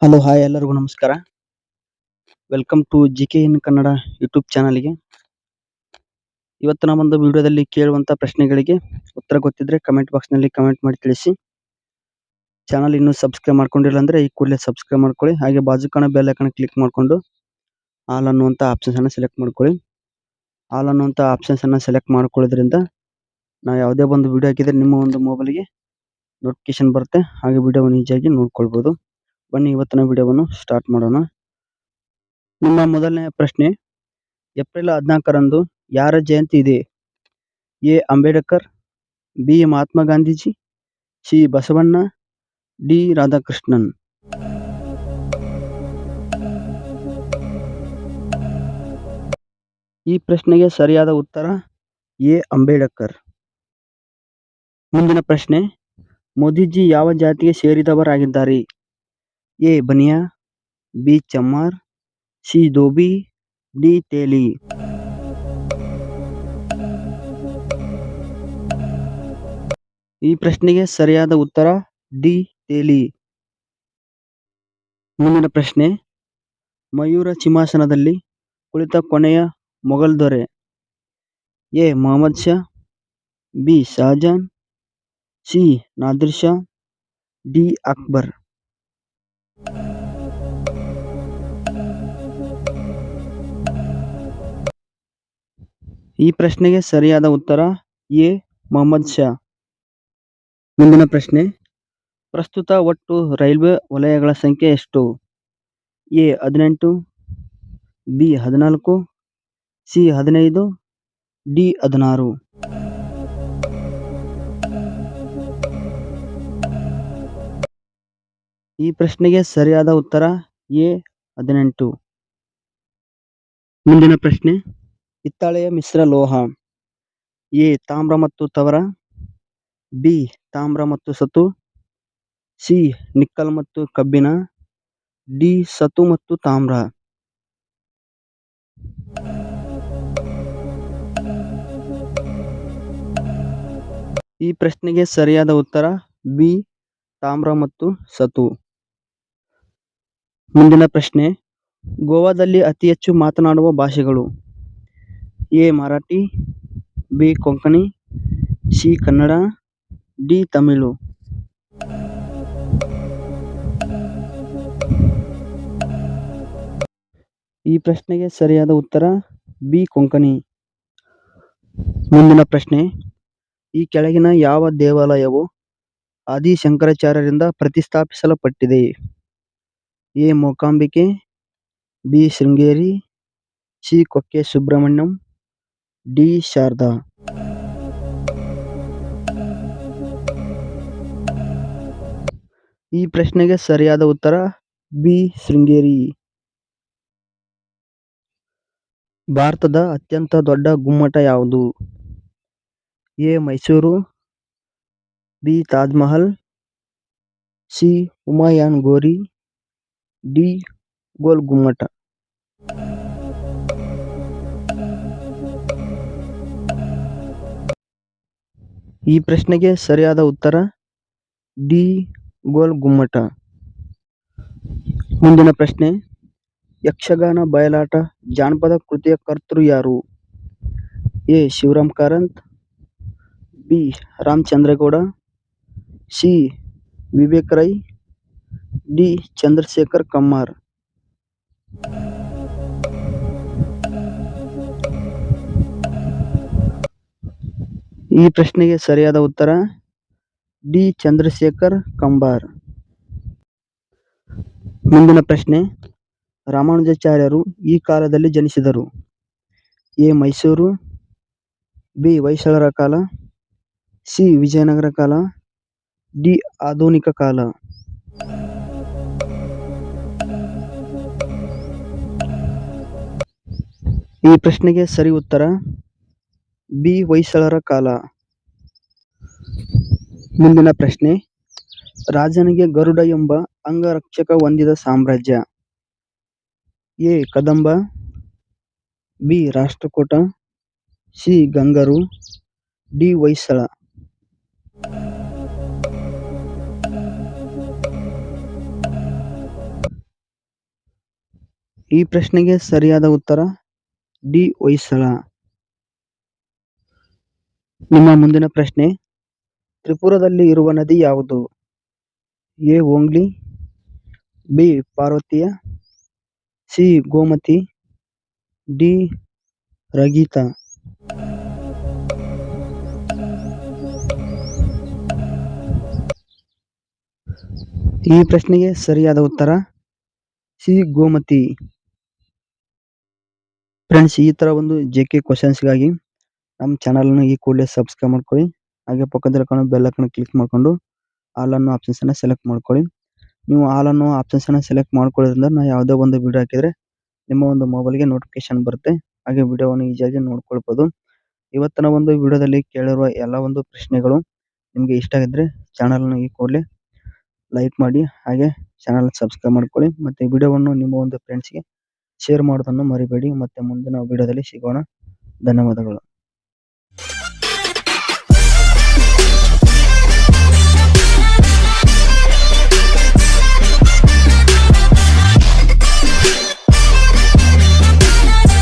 Hello hi ಎಲ್ಲರಿಗೂ ನಮಸ್ಕಾರ. Welcome to GK in Kannada YouTube ಚಾನಲ್ಗೆ. ಇವತ್ತಿನ ಒಂದು ವಿಡಿಯೋದಲ್ಲಿ ಕೇಳುವಂಥ ಪ್ರಶ್ನೆಗಳಿಗೆ ಉತ್ತರ ಗೊತ್ತಿದ್ರೆ ಕಮೆಂಟ್ ಬಾಕ್ಸ್ನಲ್ಲಿ ಕಮೆಂಟ್ ಮಾಡಿ ತಿಳಿಸಿ. ಚಾನಲ್ ಇನ್ನೂ ಸಬ್ಸ್ಕ್ರೈಬ್ ಮಾಡ್ಕೊಂಡಿಲ್ಲ ಅಂದರೆ ಈ ಕೂಡಲೇ ಸಬ್ಸ್ಕ್ರೈಬ್ ಮಾಡ್ಕೊಳ್ಳಿ. ಹಾಗೆ ಬಾಜು ಕಾಣೋ ಬೆಲ್ ಐಕಾನ್ ಕ್ಲಿಕ್ ಮಾಡಿಕೊಂಡು ಆಲ್ ಅನ್ನುವಂಥ ಆಪ್ಷನ್ಸನ್ನು ಸೆಲೆಕ್ಟ್ ಮಾಡ್ಕೊಳ್ಳಿ. ಆಲ್ ಅನ್ನುವಂಥ ಆಪ್ಷನ್ಸನ್ನು ಸೆಲೆಕ್ಟ್ ಮಾಡ್ಕೊಳ್ಳೋದ್ರಿಂದ ನಾವು ಯಾವುದೇ ಒಂದು ವಿಡಿಯೋ ಹಾಕಿದರೆ ನಿಮ್ಮ ಒಂದು ಮೊಬೈಲ್ಗೆ ನೋಟಿಫಿಕೇಶನ್ ಬರುತ್ತೆ. ಹಾಗೆ ವಿಡಿಯೋವನ್ನು ಈಸಿಯಾಗಿ ನೋಡ್ಕೊಳ್ಬೋದು. ಬನ್ನಿ ಇವತ್ತಿನ ವಿಡಿಯೋವನ್ನು ಸ್ಟಾರ್ಟ್ ಮಾಡೋಣ. ನಿಮ್ಮ ಮೊದಲನೇ ಪ್ರಶ್ನೆ, ಏಪ್ರಿಲ್ 14ರಂದು ಯಾರ ಜಯಂತಿ ಇದೆ? A Ambedkar, B Mahatma Gandhiji, C Basavanna, D Radhakrishnan. ಈ ಪ್ರಶ್ನೆಗೆ ಸರಿಯಾದ ಉತ್ತರ ಎ ಅಂಬೇಡ್ಕರ್. ಮುಂದಿನ ಪ್ರಶ್ನೆ, ಮೋದಿಜಿ ಯಾವ ಜಾತಿಗೆ ಸೇರಿದವರಾಗಿದ್ದಾರೆ? A Bania, B Chamar, C Dhobi, D Teli. ಈ ಪ್ರಶ್ನೆಗೆ ಸರಿಯಾದ ಉತ್ತರ ಡಿ ತೇಲಿ. ಮುಂದಿನ ಪ್ರಶ್ನೆ, ಮಯೂರ ಸಿಂಹಾಸನದಲ್ಲಿ ಕುಳಿತ ಕೊನೆಯ ಮೊಘಲ್ ದೊರೆ? A Mohammad Shah, B Shahjahan, C Nadir Shah, D Akbar. ಈ ಪ್ರಶ್ನೆಗೆ ಸರಿಯಾದ ಉತ್ತರ ಎ ಮೊಹಮ್ಮದ್ ಶಾ. ಮುಂದಿನ ಪ್ರಶ್ನೆ, ಪ್ರಸ್ತುತ ಒಟ್ಟು ರೈಲ್ವೆ ವಲಯಗಳ ಸಂಖ್ಯೆ ಎಷ್ಟು? A 18, B 14, C 15, D 16. ಈ ಪ್ರಶ್ನೆಗೆ ಸರಿಯಾದ ಉತ್ತರ ಎ 18. ಮುಂದಿನ ಪ್ರಶ್ನೆ, ಹಿತ್ತಾಳೆಯ ಮಿಶ್ರ ಲೋಹ? ಎ ತಾಮ್ರ ಮತ್ತು ತವರ, ಬಿ ತಾಮ್ರ ಮತ್ತು ಸತು, ಸಿ ನಿಕ್ಕಲ್ ಮತ್ತು ಕಬ್ಬಿಣ, ಡಿ ಸತು ಮತ್ತು ತಾಮ್ರ. ಈ ಪ್ರಶ್ನೆಗೆ ಸರಿಯಾದ ಉತ್ತರ ಬಿ ತಾಮ್ರ ಮತ್ತು ಸತು. ಮುಂದಿನ ಪ್ರಶ್ನೆ, ಗೋವಾದಲ್ಲಿ ಅತಿ ಹೆಚ್ಚು ಮಾತನಾಡುವ ಭಾಷೆಗಳು? A Marathi, B Konkani, C Kannada, D Tamil. ಈ ಪ್ರಶ್ನೆಗೆ ಸರಿಯಾದ ಉತ್ತರ ಬಿ ಕೊಂಕಣಿ. ಮುಂದಿನ ಪ್ರಶ್ನೆ, ಈ ಕೆಳಗಿನ ಯಾವ ದೇವಾಲಯವು ಆದಿಶಂಕರಾಚಾರ್ಯರಿಂದ ಪ್ರತಿಷ್ಠಾಪಿಸಲ್ಪಟ್ಟಿದೆ? A Mookambike, B Sringeri, C Kukke Subrahmanyam, D Sharada. ಈ ಪ್ರಶ್ನೆಗೆ ಸರಿಯಾದ ಉತ್ತರ ಬಿ ಶೃಂಗೇರಿ. ಭಾರತದ ಅತ್ಯಂತ ದೊಡ್ಡ ಗುಮ್ಮಟ ಯಾವುದು? A Mysuru, B Taj Mahal, C Humayun ಗೋರಿ, ಡಿ ಗೋಲ್ ಗುಮ್ಮಟ. ಈ ಪ್ರಶ್ನೆಗೆ ಸರಿಯಾದ ಉತ್ತರ ಡಿ ಗೋಲ್ ಗುಮ್ಮಟ. ಮುಂದಿನ ಪ್ರಶ್ನೆ, ಯಕ್ಷಗಾನ ಬಯಲಾಟ ಜಾನಪದ ಕೃತಿಯ ಕರ್ತೃ ಯಾರು? A Shivaram Karanth, B Ramachandra Gowda, C Vivek Rai, D Chandrashekhar Kammar. ಈ ಪ್ರಶ್ನೆಗೆ ಸರಿಯಾದ ಉತ್ತರ ಡಿ ಚಂದ್ರಶೇಖರ್ ಕಂಬಾರ್. ಮುಂದಿನ ಪ್ರಶ್ನೆ, ರಾಮಾನುಜಾಚಾರ್ಯರು ಈ ಕಾಲದಲ್ಲಿ ಜನಿಸಿದರು? ಎ ಮೈಸೂರು, ಬಿ ಹೊಯ್ಸಳರ ಕಾಲ, ಸಿ ವಿಜಯನಗರ ಕಾಲ, ಡಿ ಆಧುನಿಕ ಕಾಲ. ಈ ಪ್ರಶ್ನೆಗೆ ಸರಿ ಉತ್ತರ ಬಿ ಹೊಯ್ಸಳರ ಕಾಲ. ಮುಂದಿನ ಪ್ರಶ್ನೆ, ರಾಜನಿಗೆ ಗರುಡ ಎಂಬ ಅಂಗರಕ್ಷಕ ಹೊಂದಿದ ಸಾಮ್ರಾಜ್ಯ? A Kadamba, B Rashtrakuta, C ಗಂಗರು, ಡಿ ಹೊಯ್ಸಳ. ಈ ಪ್ರಶ್ನೆಗೆ ಸರಿಯಾದ ಉತ್ತರ ಡಿ. ಹೊಯ್ಸಳ. ನಿಮ್ಮ ಮುಂದಿನ ಪ್ರಶ್ನೆ, ತ್ರಿಪುರದಲ್ಲಿ ಇರುವ ನದಿ ಯಾವುದು? ಎ. ಓಂಗ್ಲಿ, ಬಿ. ಪಾರ್ವತಿಯ, ಸಿ. ಗೋಮತಿ, ಡಿ. ರಗೀತ. ಈ ಪ್ರಶ್ನೆಗೆ ಸರಿಯಾದ ಉತ್ತರ ಸಿ. ಗೋಮತಿ. ಫ್ರೆಂಡ್ಸ್, ಈ ತರ ಒಂದು JK ಕ್ವಶನ್ಸ್ಗಾಗಿ ನಮ್ಮ ಚಾನಲ್ನ ಈ ಕೂಡಲೇ ಸಬ್ಸ್ಕ್ರೈಬ್ ಮಾಡ್ಕೊಳ್ಳಿ. ಹಾಗೆ ಪಕ್ಕದಲ್ಲಿ ಕಾಣೋ ಬೆಲ್ ಐಕಾನ್ ಕ್ಲಿಕ್ ಮಾಡ್ಕೊಂಡು ಆಲ್ ಅನ್ನೋ ಆಪ್ಷನ್ಸ್ ಅನ್ನ ಸೆಲೆಕ್ಟ್ ಮಾಡ್ಕೊಳ್ಳಿ. ನೀವು ಆಲ್ ಅನ್ನೋ ಆಪ್ಷನ್ಸ್ ಅನ್ನ ಸೆಲೆಕ್ಟ್ ಮಾಡ್ಕೊಳ್ಳೋದ್ರಿಂದ ನಾ ಯಾವುದೇ ಒಂದು ವಿಡಿಯೋ ಹಾಕಿದ್ರೆ ನಿಮ್ಮ ಒಂದು ಮೊಬೈಲ್ಗೆ ನೋಟಿಫಿಕೇಶನ್ ಬರುತ್ತೆ. ಹಾಗೆ ವಿಡಿಯೋವನ್ನು ಈಸಿಯಾಗಿ ನೋಡ್ಕೊಳ್ಬೋದು. ಇವತ್ತಿನ ಒಂದು ವಿಡಿಯೋದಲ್ಲಿ ಕೇಳಿರುವ ಎಲ್ಲ ಒಂದು ಪ್ರಶ್ನೆಗಳು ನಿಮಗೆ ಇಷ್ಟ ಆಗಿದ್ರೆ ಚಾನಲ್ನ ಈ ಕೂಡಲೇ ಲೈಕ್ ಮಾಡಿ, ಹಾಗೆ ಚಾನಲ್ ಸಬ್ಸ್ಕ್ರೈಬ್ ಮಾಡ್ಕೊಳ್ಳಿ. ಮತ್ತೆ ವಿಡಿಯೋವನ್ನು ನಿಮ್ಮ ಒಂದು ಫ್ರೆಂಡ್ಸ್ಗೆ ಶೇರ್ ಮಾಡೋದನ್ನು ಮರಿಬೇಡಿ. ಮತ್ತೆ ಮುಂದಿನ ವಿಡಿಯೋದಲ್ಲಿ ಸಿಗೋಣ. ಧನ್ಯವಾದಗಳು.